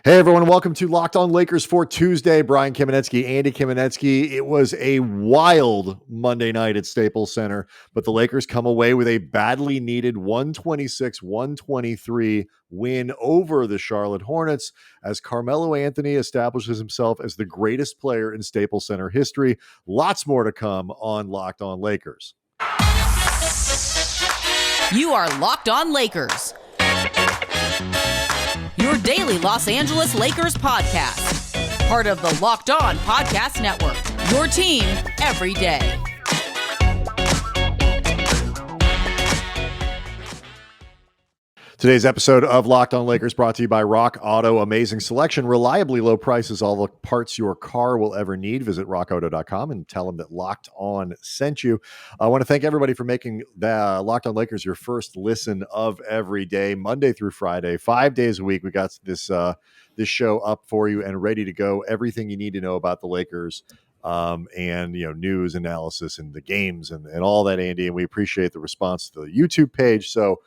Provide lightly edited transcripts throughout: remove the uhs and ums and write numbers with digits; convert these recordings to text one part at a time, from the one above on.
Hey everyone, welcome to Locked On Lakers for Tuesday. Brian Kamenetsky, Andy Kamenetsky. It was a wild Monday night at Staples Center, but the Lakers come away with a badly needed 126-123 win over the Charlotte Hornets as Carmelo Anthony establishes himself as the greatest player in Staples Center history. Lots more to come on Locked On Lakers. You are Locked On Lakers, your daily Los Angeles Lakers podcast. Part of the Locked On Podcast Network, your team every day. Today's episode of Locked On Lakers brought to you by Rock Auto. Amazing selection, reliably low prices, all the parts your car will ever need. Visit rockauto.com and tell them that Locked On sent you. I want to thank everybody for making the Locked On Lakers your first listen of every day, Monday through Friday, 5 days a week. We got this show up for you and ready to go. Everything you need to know about the Lakers. And news, analysis, and the games and all that, Andy. And we appreciate the response to the YouTube page. So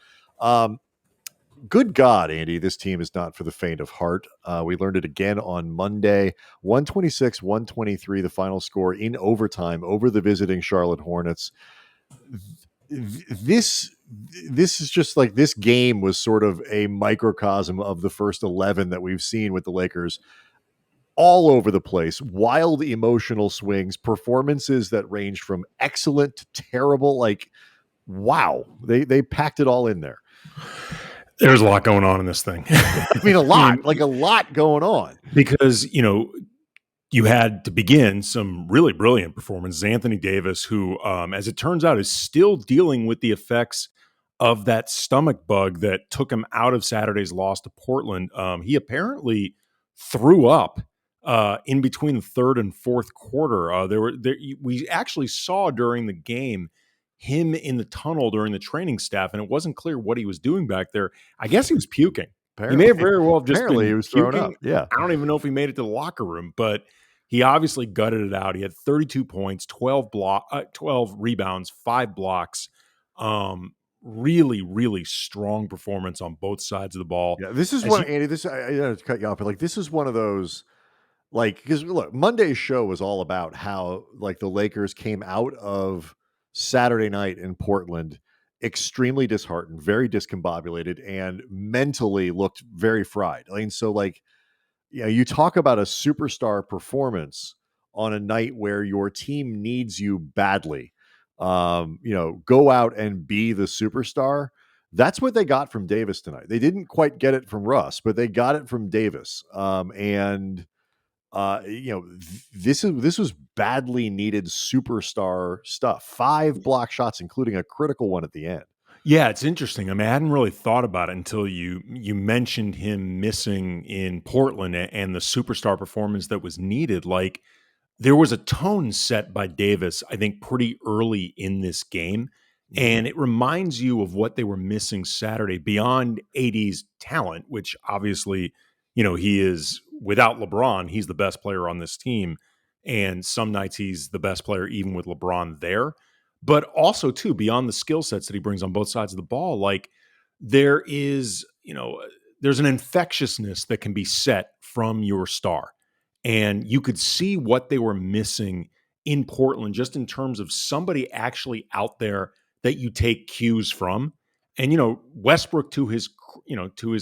good God, Andy, this team is not for the faint of heart. We learned it again on Monday, 126-123, the final score in overtime over the visiting Charlotte Hornets. This is just like, this game was sort of a microcosm of the first 11 that we've seen with the Lakers. All over the place, wild emotional swings, performances that ranged from excellent to terrible. Like, wow, they packed it all in there. There's a lot going on in this thing. I mean, a lot going on. Because, you had to begin some really brilliant performances. Anthony Davis, who, as it turns out, is still dealing with the effects of that stomach bug that took him out of Saturday's loss to Portland. He apparently threw up in between the third and fourth quarter. We actually saw during the game him in the tunnel during the training staff, and it wasn't clear what he was doing back there. I guess he was puking. Apparently, he may have very well just apparently been he was puking. thrown up. Yeah, I don't even know if he made it to the locker room, but he obviously gutted it out. He had 32 points, 12 rebounds, 5 blocks. Really, really strong performance on both sides of the ball. Yeah, this is Andy. I to cut you off, but this is one of those. Because look, Monday's show was all about how the Lakers came out of Saturday night in Portland extremely disheartened, very discombobulated, and mentally looked very fried. I mean, so you talk about a superstar performance on a night where your team needs you badly. Go out and be the superstar. That's what they got from Davis tonight. They didn't quite get it from Russ, but they got it from Davis. This was badly needed superstar stuff. 5 block shots, including a critical one at the end. Yeah, it's interesting. I mean, I hadn't really thought about it until you mentioned him missing in Portland and the superstar performance that was needed. Like, there was a tone set by Davis, I think, pretty early in this game. And it reminds you of what they were missing Saturday beyond AD's talent, which obviously, he is, without LeBron, he's the best player on this team. And some nights he's the best player even with LeBron there. But also, too, beyond the skill sets that he brings on both sides of the ball, there is, there's an infectiousness that can be set from your star. And you could see what they were missing in Portland just in terms of somebody actually out there that you take cues from. And, Westbrook, to his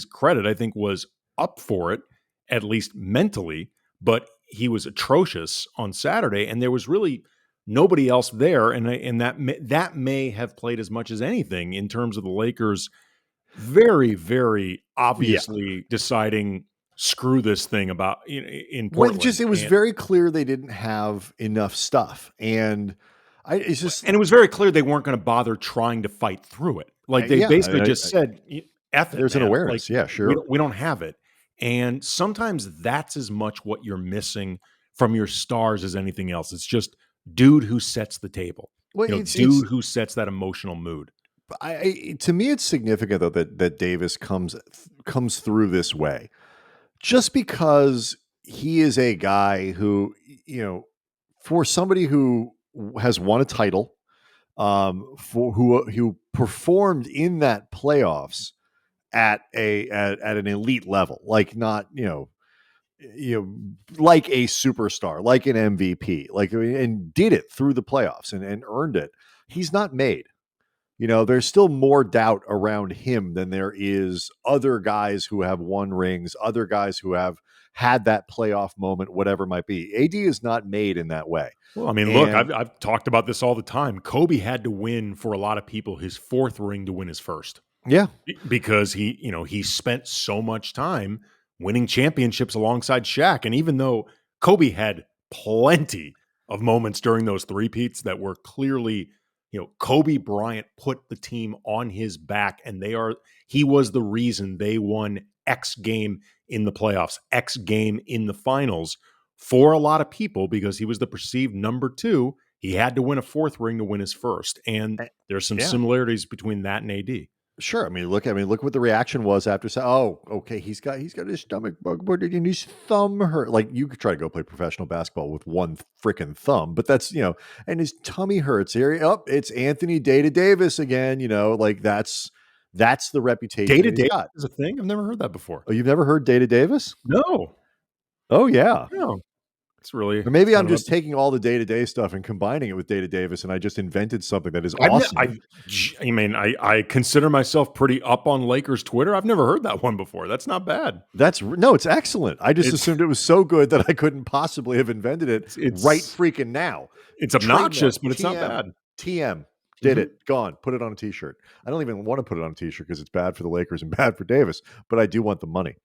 credit, I think was up for it, at least mentally, but he was atrocious on Saturday, and there was really nobody else there, and that may have played as much as anything in terms of the Lakers very, very obviously deciding, screw this thing about in Portland. It was very clear they didn't have enough stuff, and it was very clear they weren't going to bother trying to fight through it. They basically just said, F it, there's man. An awareness. Yeah, sure. We don't have it. And sometimes that's as much what you're missing from your stars as anything else. It's just dude who sets the table. Dude who sets that emotional mood. To me, it's significant though that Davis comes through this way, just because he is a guy who, for somebody who has won a title, who performed in that playoffs at an elite level, not like a superstar, like an MVP, and did it through the playoffs and earned it. He's not made. There's still more doubt around him than there is other guys who have won rings, other guys who have had that playoff moment, whatever it might be. AD is not made in that way. Well, I mean, look, I've talked about this all the time. Kobe had to win, for a lot of people, his fourth ring to win his first. Yeah. Because he spent so much time winning championships alongside Shaq. And even though Kobe had plenty of moments during those three-peats that were clearly, Kobe Bryant put the team on his back, and he was the reason they won X game in the playoffs, X game in the finals. For a lot of people, because he was the perceived number two, he had to win a fourth ring to win his first. And there's some similarities between that and AD. Sure. Look what the reaction was after saying, "Oh, okay, he's got his stomach bug, but his thumb hurt." Like, you could try to go play professional basketball with one freaking thumb, but that's and his tummy hurts. Here, it's Anthony Data Davis again. That's the reputation Data he's Davis got. is a thing. I've never heard that before. Oh, you've never heard Data Davis? No. Oh yeah. No. It's really. Or maybe I'm just taking all the day-to-day stuff and combining it with Data Davis, and I just invented something that is awesome. I consider myself pretty up on Lakers Twitter. I've never heard that one before. That's not bad. It's excellent. I just assumed it was so good that I couldn't possibly have invented it right freaking now. It's obnoxious, but it's not bad. TM did it. Gone. Put it on a t-shirt. I don't even want to put it on a t-shirt because it's bad for the Lakers and bad for Davis, but I do want the money.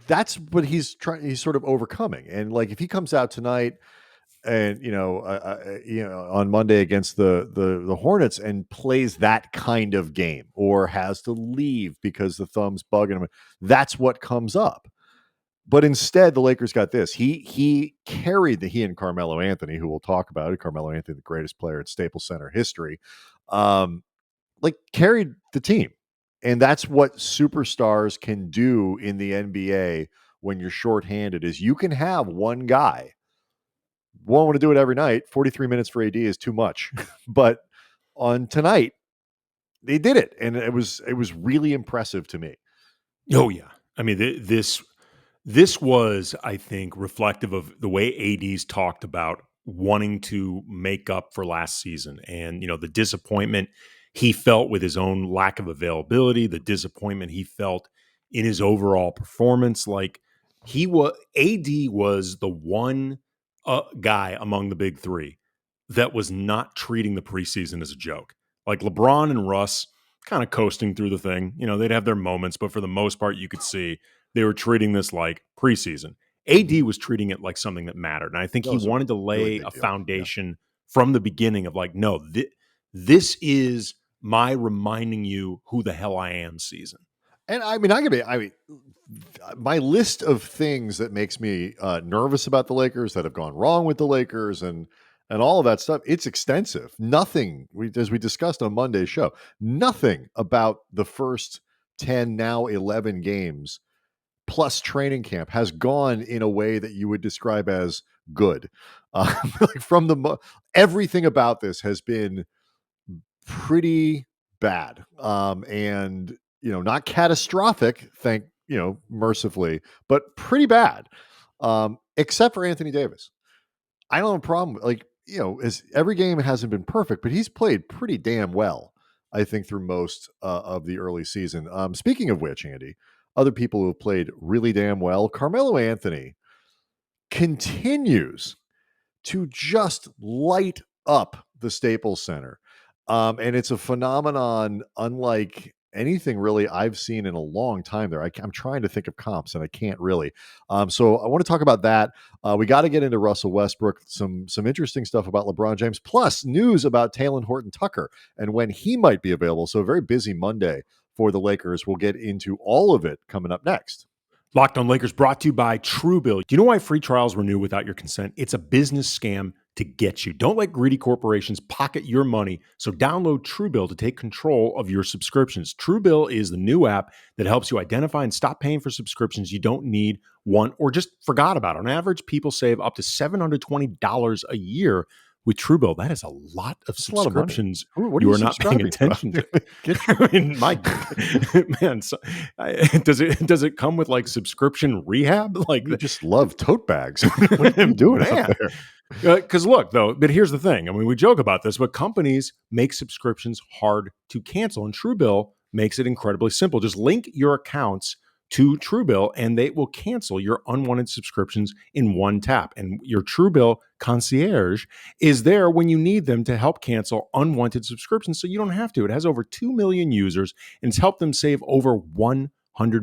That's what he's sort of overcoming. And if he comes out tonight and, on Monday against the Hornets and plays that kind of game, or has to leave because the thumb's bugging him, that's what comes up. But instead, the Lakers got this. He carried he and Carmelo Anthony, who we'll talk about it. Carmelo Anthony, the greatest player in Staples Center history, carried the team. And that's what superstars can do in the NBA when you're shorthanded, is you can have one guy. Won't want to do it every night. 43 minutes for AD is too much. But on tonight, they did it. And it was really impressive to me. Oh, yeah. I mean, this was, I think, reflective of the way AD's talked about wanting to make up for last season. And, the disappointment he felt with his own lack of availability, the disappointment he felt in his overall performance. AD was the one guy among the big three that was not treating the preseason as a joke. Like LeBron and Russ kind of coasting through the thing. They'd have their moments, but for the most part, you could see they were treating this like preseason. AD was treating it like something that mattered. And I think he wanted to lay a foundation from the beginning of no, this is my reminding you who the hell I am season. And my list of things that makes me nervous about the Lakers, that have gone wrong with the Lakers, and all of that stuff, it's extensive. Nothing, as we discussed on Monday's show, nothing about the first 10, now 11 games plus training camp has gone in a way that you would describe as good. Everything about this has been pretty bad, and not catastrophic, mercifully, but pretty bad, except for Anthony Davis. I don't have a problem. As every game hasn't been perfect, but he's played pretty damn well, I think, through most of the early season. Speaking of which, Andy, other people who have played really damn well, Carmelo Anthony continues to just light up the Staples Center. And it's a phenomenon unlike anything really I've seen in a long time there. I'm trying to think of comps and I can't really. So I want to talk about that. We got to get into Russell Westbrook, some interesting stuff about LeBron James, plus news about Talen Horton-Tucker and when he might be available. So a very busy Monday for the Lakers. We'll get into all of it coming up next. Locked on Lakers brought to you by Truebill. Do you know why free trials renew without your consent? It's a business scam to get you. Don't let greedy corporations pocket your money, so download Truebill to take control of your subscriptions. Truebill is the new app that helps you identify and stop paying for subscriptions you don't need, want, or just forgot about. On average, people save up to $720 a year with Truebill, that is a lot of That's a lot of money. subscriptions What are you you are not paying subscribing to? attention to. I mean, my man, does it come with like subscription rehab? Like, You just love tote bags. What are you doing out man. there? Because look, though, but here's the thing. I mean, we joke about this, but companies make subscriptions hard to cancel, and Truebill makes it incredibly simple. Just link your accounts to Truebill, and they will cancel your unwanted subscriptions in one tap. And your Truebill concierge is there when you need them to help cancel unwanted subscriptions, so you don't have to. It has over 2 million users, and it's helped them save over $100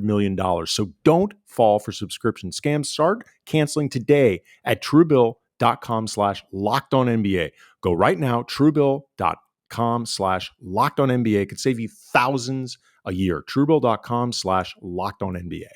million. So don't fall for subscription scams. Start canceling today at Truebill.com/LockedOnNBA. Go right now, Truebill.com/LockedOnNBA could save you thousands a year. Truebill.com/LockedOnNBA.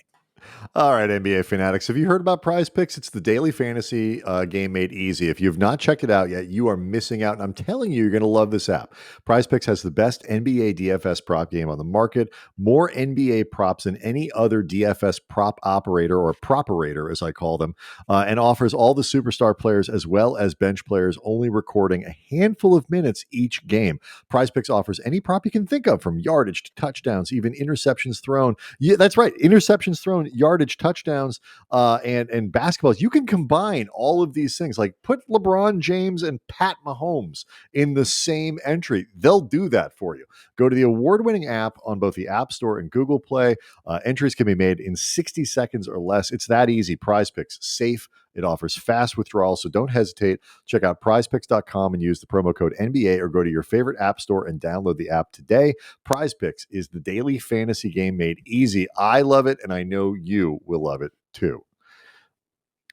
All right, NBA fanatics, have you heard about Prize Picks? It's the daily fantasy game made easy. If you've not checked it out yet, you are missing out. And I'm telling you, you're going to love this app. Prize Picks has the best NBA DFS prop game on the market, more NBA props than any other DFS prop operator, or properator as I call them, and offers all the superstar players as well as bench players, only recording a handful of minutes each game. Prize Picks offers any prop you can think of, from yardage to touchdowns, even interceptions thrown. Yeah, that's right. Interceptions thrown, yardage, touchdowns, and basketballs. You can combine all of these things. Like put LeBron James and Pat Mahomes in the same entry. They'll do that for you. Go to the award-winning app on both the App Store and Google Play. Entries can be made in 60 seconds or less. It's that easy. Prize Picks, safe. It offers fast withdrawals, so don't hesitate. Check out prizepicks.com and use the promo code NBA, or go to your favorite app store and download the app today. Prize Picks is the daily fantasy game made easy. I love it, and I know you will love it too.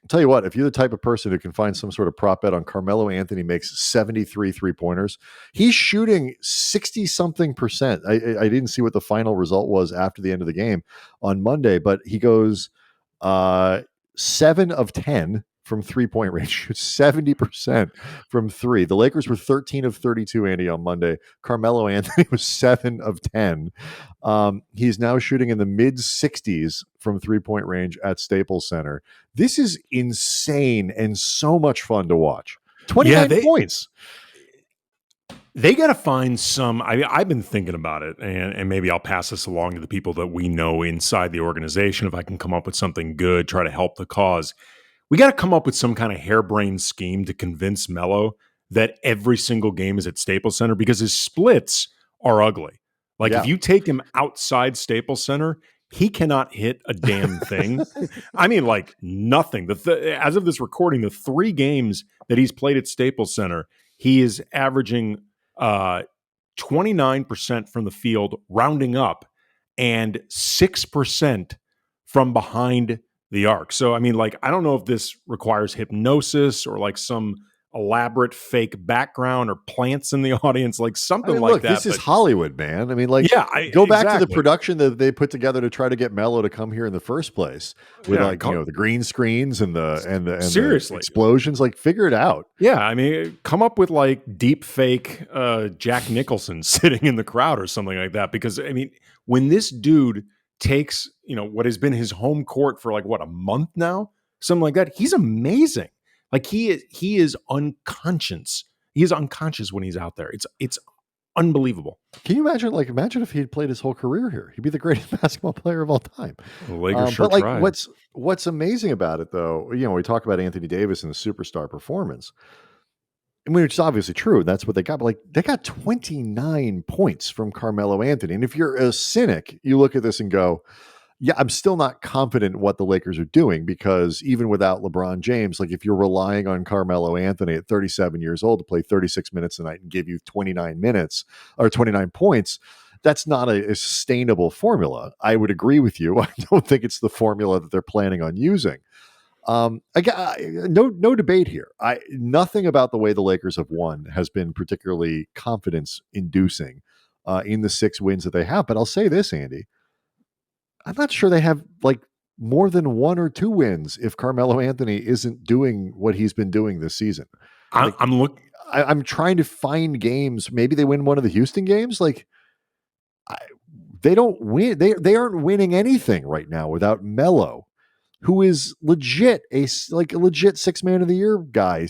I'll tell you what, if you're the type of person who can find some sort of prop bet on Carmelo Anthony makes 73 3-pointers, he's shooting 60-something%. I didn't see what the final result was after the end of the game on Monday, but he goes 7 of 10 from 3-point range, 70% from 3. The Lakers were 13 of 32, Andy, on Monday. Carmelo Anthony was 7 of 10. He's now shooting in the mid-60s from 3-point range at Staples Center. This is insane and so much fun to watch. 29 points. They got to find some. I've been thinking about it, and maybe I'll pass this along to the people that we know inside the organization. If I can come up with something good, try to help the cause. We got to come up with some kind of harebrained scheme to convince Melo that every single game is at Staples Center, because his splits are ugly. Like, if you take him outside Staples Center, he cannot hit a damn thing. I mean, like, nothing. As of this recording, the 3 games that he's played at Staples Center, he is averaging 29% from the field, rounding up, and 6% from behind the arc. So, I mean, like, I don't know if this requires hypnosis or like some elaborate fake background or plants in the audience, like something like look, that. This is Hollywood, man. I mean, like, go back to the production that they put together to try to get Melo to come here in the first place, with the green screens and the seriously, the explosions. Like, figure it out. Yeah, I mean, come up with like deep fake Jack Nicholson sitting in the crowd or something like that. Because, I mean, when this dude takes, what has been his home court for like a month now, something like that, he's amazing. Like, he is unconscious. He is unconscious when he's out there. It's unbelievable. Can you imagine? Like, imagine if he had played his whole career here. He'd be the greatest basketball player of all time. The Lakers sure but like, tried. what's amazing about it, though, we talk about Anthony Davis and the superstar performance. I mean, which is obviously true. That's what they got. But like, they got 29 points from Carmelo Anthony. And if you're a cynic, you look at this and go, yeah, I'm still not confident in what the Lakers are doing, because even without LeBron James, like, if you're relying on Carmelo Anthony at 37 years old to play 36 minutes a night and give you 29 minutes or 29 points, that's not a sustainable formula. I would agree with you. I don't think it's the formula that they're planning on using. No debate here. Nothing about the way the Lakers have won has been particularly confidence-inducing in the 6 wins that they have. But I'll say this, Andy. I'm not sure they have like more than 1 or 2 wins if Carmelo Anthony isn't doing what he's been doing this season. I'm trying to find games. Maybe they win one of the Houston games. Like, they don't win. They aren't winning anything right now without Melo, who is legit a legit 6 man of the year guy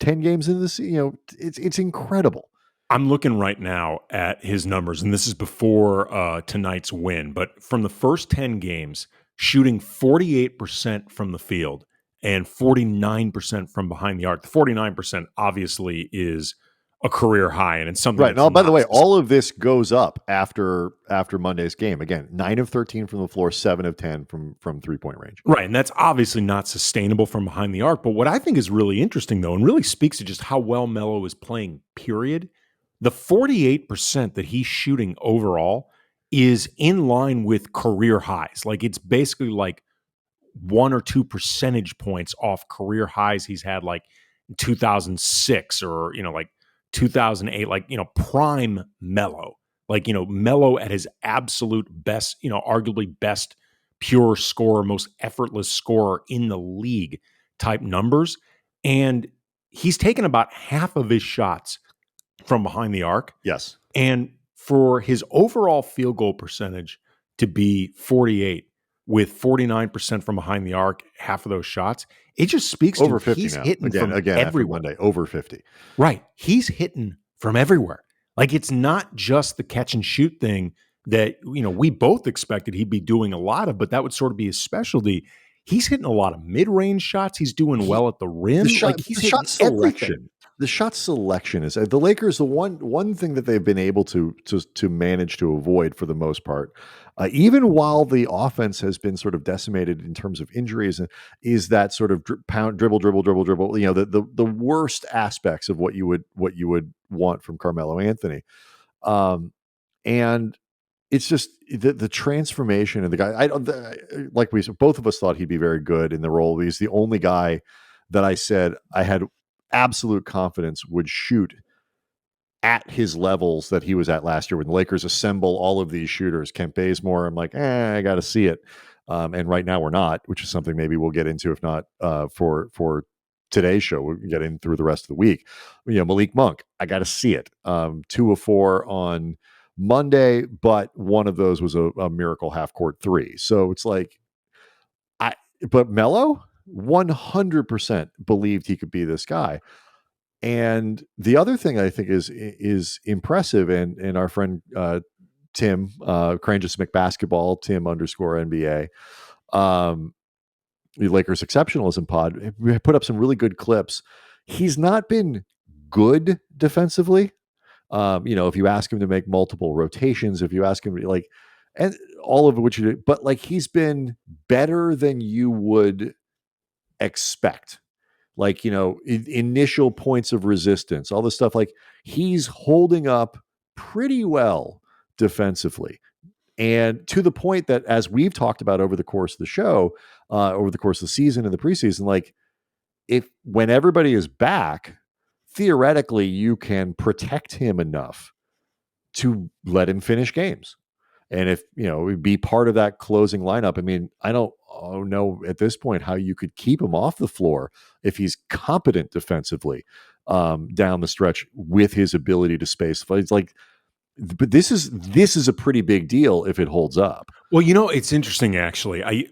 10 games into this, it's incredible. I'm looking right now at his numbers, and this is before tonight's win. But from the first 10 games, shooting 48% from the field and 49% from behind the arc. The 49% obviously is a career high, and it's something Right. that's Now, by the not way, all of this goes up after Monday's game. Again, 9 of 13 from the floor, 7 of 10 from 3-point range. right, and that's obviously not sustainable from behind the arc. But what I think is really interesting, though, and really speaks to just how well Melo is playing, period, the 48% that he's shooting overall is in line with career highs. Like, it's basically like 1 or 2 percentage points off career highs he's had, like in 2006 or, like 2008, like, prime Melo. Like, Melo at his absolute best, arguably best pure scorer, most effortless scorer in the league type numbers. And he's taken about half of his shots from behind the arc. Yes. And for his overall field goal percentage to be 48 with 49% from behind the arc, half of those shots, it just speaks over to 50 he's now. hitting from Again, everywhere. after Monday, over 50. Right. He's hitting from everywhere. Like, it's not just the catch and shoot thing that, we both expected he'd be doing a lot of, but that would sort of be his specialty. He's hitting a lot of mid-range shots. He's doing well at the rim. He's hitting shot selection. everything. The shot selection is the Lakers. The one thing that they've been able to manage to avoid for the most part, even while the offense has been sort of decimated in terms of injuries, is that sort of dribble. The worst aspects of what you would want from Carmelo Anthony, and it's just the transformation of the guy. Like we both of us thought he'd be very good in the role. He's the only guy that I said I had absolute confidence would shoot at his levels that he was at last year when the Lakers assemble all of these shooters. Kent Bazemore, I'm like, I got to see it. And right now we're not, which is something maybe we'll get into, if not for today's show, we'll get in through the rest of the week. Malik Monk, I got to see it. 2 of 4 on Monday, but one of those was a miracle half court 3. So it's like, but Melo 100% believed he could be this guy. And the other thing I think is impressive, and our friend Tim, Crane Just McBasketball, Tim _NBA, the Lakers Exceptionalism Pod, we put up some really good clips. He's not been good defensively. If you ask him to make multiple rotations, if you ask him and all of which you do, but he's been better than you would expect. Initial points of resistance, all this stuff, he's holding up pretty well defensively. And to the point that, as we've talked about over the course of the show, over the course of the season and the preseason, when everybody is back, theoretically, you can protect him enough to let him finish games. And if, be part of that closing lineup, I mean, I don't know at this point how you could keep him off the floor if he's competent defensively down the stretch with his ability to space. It's but this is a pretty big deal if it holds up. Well, it's interesting, actually.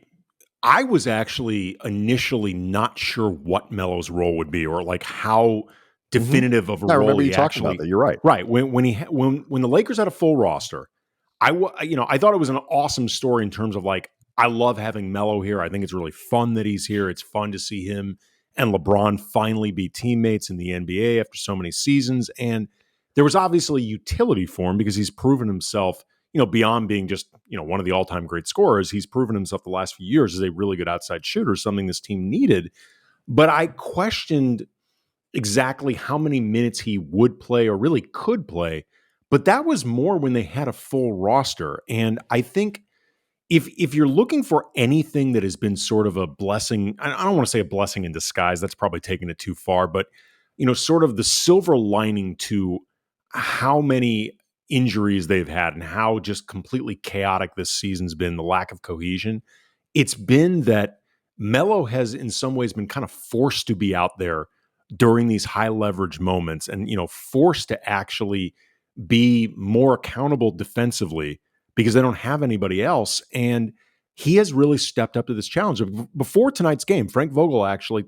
I was actually initially not sure what Melo's role would be, or how definitive of a role. I remember you he talking actually, about that. You're right. Right. When the Lakers had a full roster, I thought it was an awesome story in terms of I love having Melo here. I think it's really fun that he's here. It's fun to see him and LeBron finally be teammates in the NBA after so many seasons. And there was obviously utility for him because he's proven himself, beyond being just, one of the all-time great scorers. He's proven himself the last few years as a really good outside shooter, something this team needed. But I questioned exactly how many minutes he would play or really could play. But that was more when they had a full roster. And I think if you're looking for anything that has been sort of a blessing, I don't want to say a blessing in disguise, that's probably taking it too far, but sort of the silver lining to how many injuries they've had and how just completely chaotic this season's been, the lack of cohesion, it's been that Melo has in some ways been kind of forced to be out there during these high leverage moments and, forced to actually be more accountable defensively because they don't have anybody else. And he has really stepped up to this challenge. Before tonight's game, Frank Vogel actually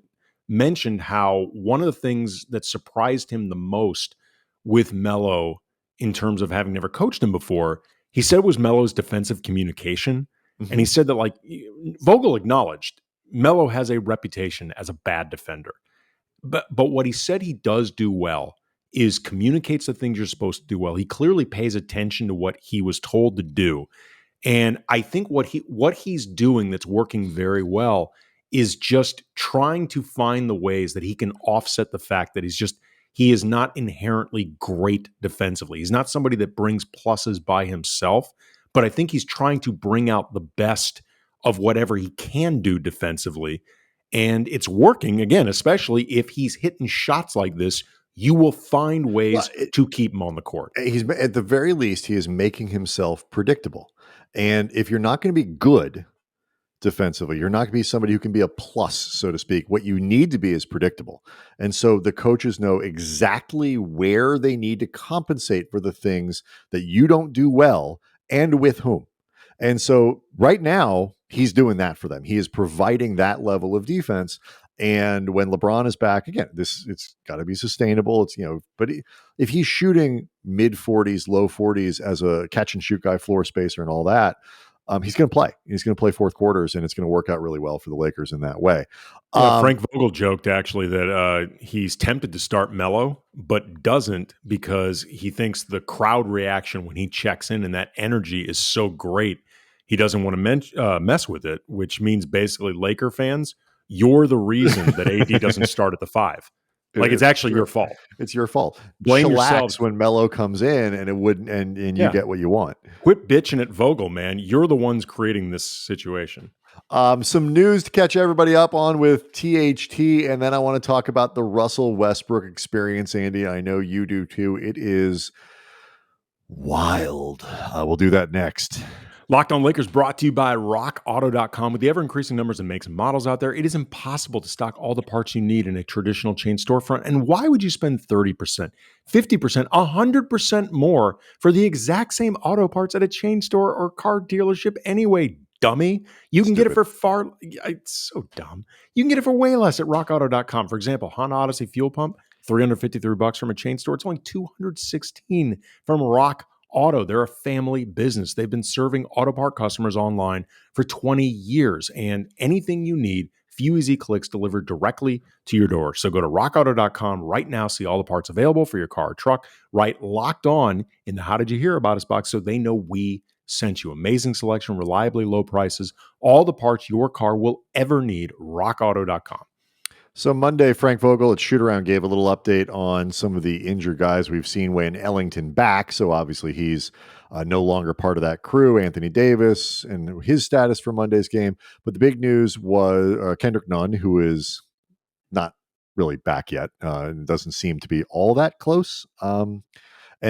mentioned how one of the things that surprised him the most with Melo in terms of having never coached him before, he said it was Melo's defensive communication. And he said that, like, Vogel acknowledged Melo has a reputation as a bad defender. But what he said he does do well is communicates the things you're supposed to do well. He clearly pays attention to what he was told to do. And I think what he's doing that's working very well is just trying to find the ways that he can offset the fact that he is not inherently great defensively. He's not somebody that brings pluses by himself, but I think he's trying to bring out the best of whatever he can do defensively. And it's working, again, especially if he's hitting shots like this. You will find ways to keep him on the court. He's, at the very least, he is making himself predictable. And if you're not going to be good defensively, you're not going to be somebody who can be a plus, so to speak. What you need to be is predictable. And so the coaches know exactly where they need to compensate for the things that you don't do well and with whom. And so right now, he's doing that for them. He is providing that level of defense. And when LeBron is back, again, it's got to be sustainable. It's, but if he's shooting mid 40s, low 40s as a catch and shoot guy, floor spacer, and all that, he's going to play. He's going to play fourth quarters, and it's going to work out really well for the Lakers in that way. Frank Vogel joked actually that he's tempted to start Melo, but doesn't because he thinks the crowd reaction when he checks in and that energy is so great, he doesn't want to mess with it, which means basically Laker fans, you're the reason that AD doesn't start at the 5. Like, it's actually your fault. It's your fault. Blame Chillax yourselves when Melo comes in, and it wouldn't, and you get what you want. Quit bitching at Vogel, man. You're the ones creating this situation. Some news to catch everybody up on with THT, and then I want to talk about the Russell Westbrook experience, Andy. I know you do too. It is wild. We'll do that next. Locked On Lakers brought to you by rockauto.com. With the ever-increasing numbers of makes and models out there, it is impossible to stock all the parts you need in a traditional chain storefront. And why would you spend 30%, 50%, 100% more for the exact same auto parts at a chain store or car dealership anyway, dummy? You can get it for it's so dumb. You can get it for way less at rockauto.com. For example, Honda Odyssey fuel pump, $353 from a chain store. It's only $216 from Rock Auto. They're a family business. They've been serving auto part customers online for 20 years, and anything you need, few easy clicks delivered directly to your door. So go to rockauto.com right now, see all the parts available for your car or truck, right Locked On in the How Did You Hear About Us box so they know we sent you. Amazing selection, reliably low prices, all the parts your car will ever need, rockauto.com. So Monday, Frank Vogel at Shootaround gave a little update on some of the injured guys we've seen. Wayne Ellington back, so obviously he's no longer part of that crew. Anthony Davis and his status for Monday's game. But the big news was Kendrick Nunn, who is not really back yet. Doesn't seem to be all that close. And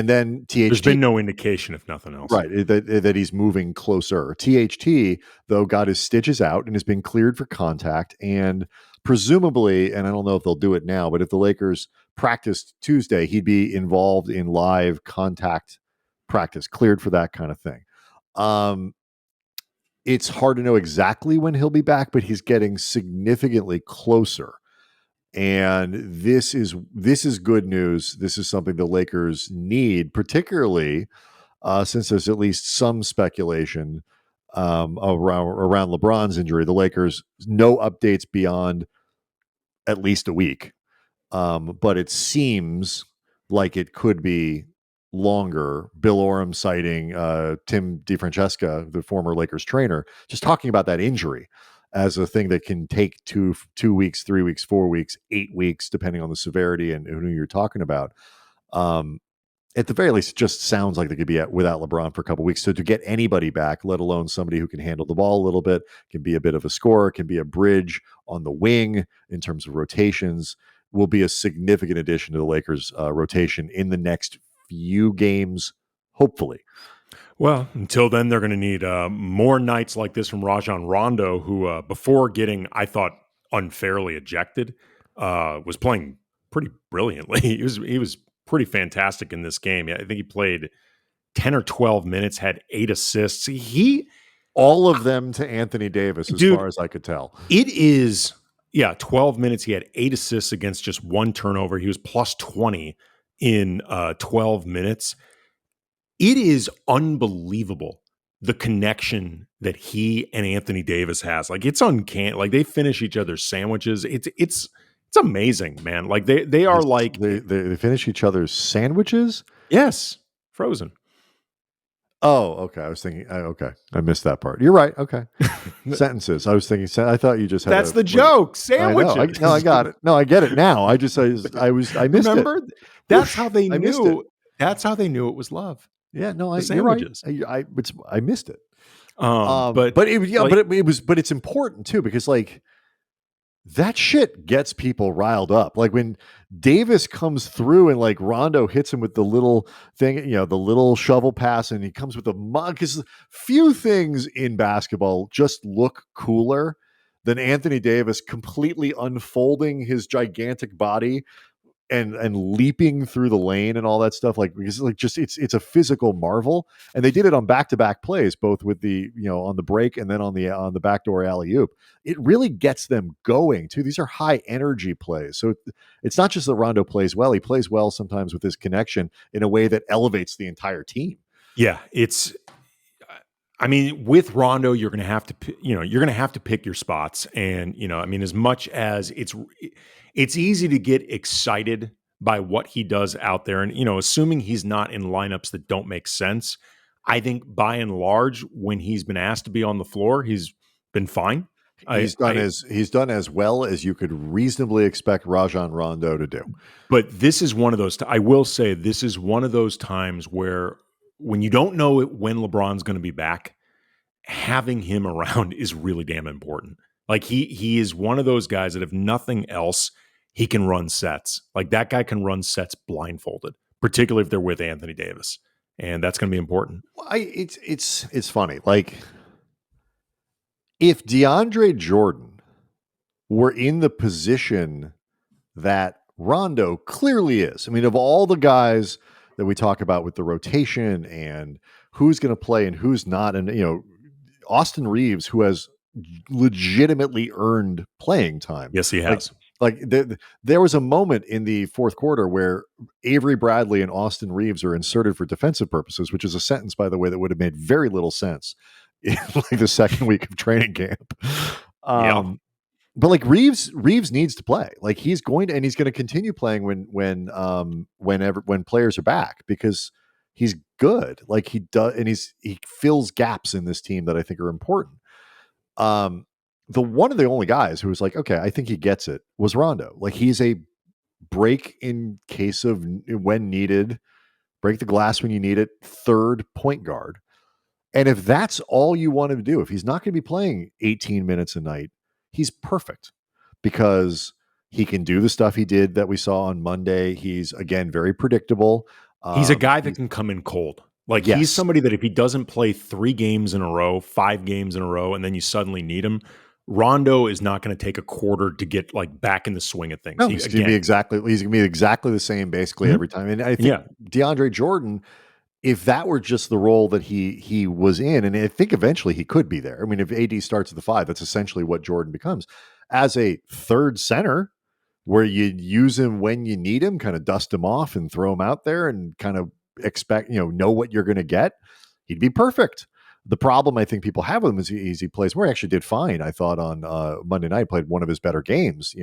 then THT. There's been no indication, if nothing else. Right, that he's moving closer. THT, though, got his stitches out and has been cleared for contact. And presumably, and I don't know if they'll do it now, but if the Lakers practiced Tuesday, he'd be involved in live contact practice, cleared for that kind of thing. It's hard to know exactly when he'll be back, but he's getting significantly closer. And this is good news. This is something the Lakers need, particularly since there's at least some speculation around LeBron's injury. The Lakers, no updates beyond at least a week, but it seems like it could be longer. Bill Oram citing Tim DeFrancesca, the former Lakers trainer, just talking about that injury as a thing that can take 2 weeks, 3 weeks, 4 weeks, 8 weeks, depending on the severity and who you're talking about. At the very least, it just sounds like they could be without LeBron for a couple of weeks. So to get anybody back, let alone somebody who can handle the ball a little bit, can be a bit of a scorer, can be a bridge on the wing in terms of rotations, will be a significant addition to the Lakers' rotation in the next few games, hopefully. Well, until then, they're going to need more nights like this from Rajon Rondo, who before getting, I thought, unfairly ejected, was playing pretty brilliantly. He was pretty fantastic in this game. I think he played 10 or 12 minutes, had 8 assists. All of them to Anthony Davis, as far as I could tell. It is Yeah, 12 minutes. He had 8 assists against just 1 turnover. He was plus 20 in 12 minutes. It is unbelievable the connection that he and Anthony Davis has. Like, it's uncanny. Like, they finish each other's sandwiches. It's amazing, man. Like, they are like, They finish each other's sandwiches. yes, frozen. Oh, okay. I was thinking. Okay, I missed that part. You're right. Okay, sentences. I was thinking. I thought you just had. That's the joke. I know. Sandwiches. No, I got it. No, I get it now. I missed Remember? it. That's how they I missed it. knew. That's how they knew it was love. Yeah, no, The you're right. sandwiches. I missed it. But it's important too, because like that shit gets people riled up. Like when Davis comes through and like Rondo hits him with the little thing, the little shovel pass, and he comes with a mug. Because few things in basketball just look cooler than Anthony Davis completely unfolding his gigantic body and leaping through the lane and all that stuff. Like, because like just it's a physical marvel. And they did it on back-to-back plays, both with the on the break and then on the backdoor alley-oop. It really gets them going too. These are high energy plays. So it's not just that Rondo plays well, he plays well sometimes with his connection in a way that elevates the entire team. Yeah, I mean, with Rondo, you're going to have to, you're going to have to pick your spots. And, I mean, as much as it's easy to get excited by what he does out there. And, assuming he's not in lineups that don't make sense, I think by and large, when he's been asked to be on the floor, he's been fine. He's done as well as you could reasonably expect Rajon Rondo to do. But this is one of those, I will say, this is one of those times where when you don't know when LeBron's going to be back, having him around is really damn important. Like he is one of those guys that if nothing else, he can run sets. Like that guy can run sets blindfolded, particularly if they're with Anthony Davis. And that's going to be important. It's funny. Like if DeAndre Jordan were in the position that Rondo clearly is, I mean, of all the guys that we talk about with the rotation and who's going to play and who's not, and Austin Reeves, who has legitimately earned playing time. Yes, he has. Like there was a moment in the fourth quarter where Avery Bradley and Austin Reeves are inserted for defensive purposes, which is a sentence, by the way, that would have made very little sense in like the second week of training camp. But like Reeves needs to play. Like he's going to, and he's going to continue playing when players are back, because he's good. Like he does, and he fills gaps in this team that I think are important. The one of the only guys who was like, okay, I think he gets it, was Rondo. Like he's a break in case of when needed, break the glass when you need it, third point guard. And if that's all you want him to do, if he's not going to be playing 18 minutes a night, he's perfect, because he can do the stuff he did that we saw on Monday. He's, again, very predictable. He's a guy that can come in cold. Like he's somebody that if he doesn't play 3 games in a row, 5 games in a row, and then you suddenly need him, Rondo is not going to take a quarter to get like back in the swing of things. No, he's going to be exactly the same basically every time. And I think DeAndre Jordan, if that were just the role that he was in, and I think eventually he could be there. I mean, if AD starts at the 5, that's essentially what Jordan becomes as a third center, where you use him when you need him, kind of dust him off and throw him out there and kind of expect, know what you're going to get. He'd be perfect. The problem I think people have with him is he plays more. He actually did fine, I thought, on Monday night. Played one of his better games.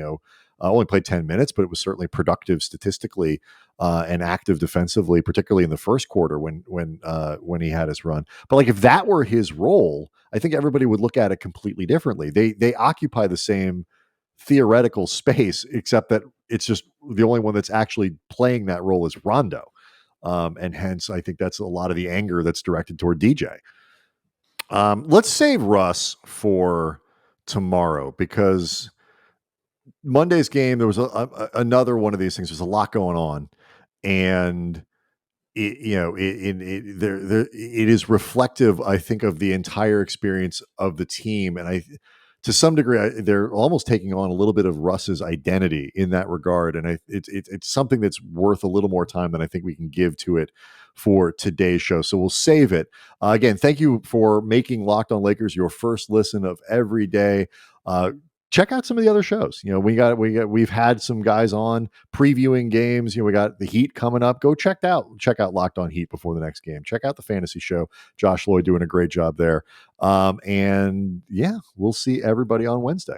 Only played 10 minutes, but it was certainly productive statistically and active defensively, particularly in the first quarter when he had his run. But like if that were his role, I think everybody would look at it completely differently. They occupy the same theoretical space, except that it's just the only one that's actually playing that role is Rondo. And hence, I think that's a lot of the anger that's directed toward DJ. Let's save Russ for tomorrow, because Monday's game, there was another one of these things. There's a lot going on, and it is reflective, I think, of the entire experience of the team. And to some degree, they're almost taking on a little bit of Russ's identity in that regard. And it's something that's worth a little more time than I think we can give to it for today's show. So we'll save it. Again, thank you for making Locked On Lakers your first listen of every day. check out some of the other shows. We've had some guys on previewing games. We got the Heat coming up. Go check out Locked On Heat before the next game. Check out the fantasy show. Josh Lloyd doing a great job there. And yeah, we'll see everybody on Wednesday.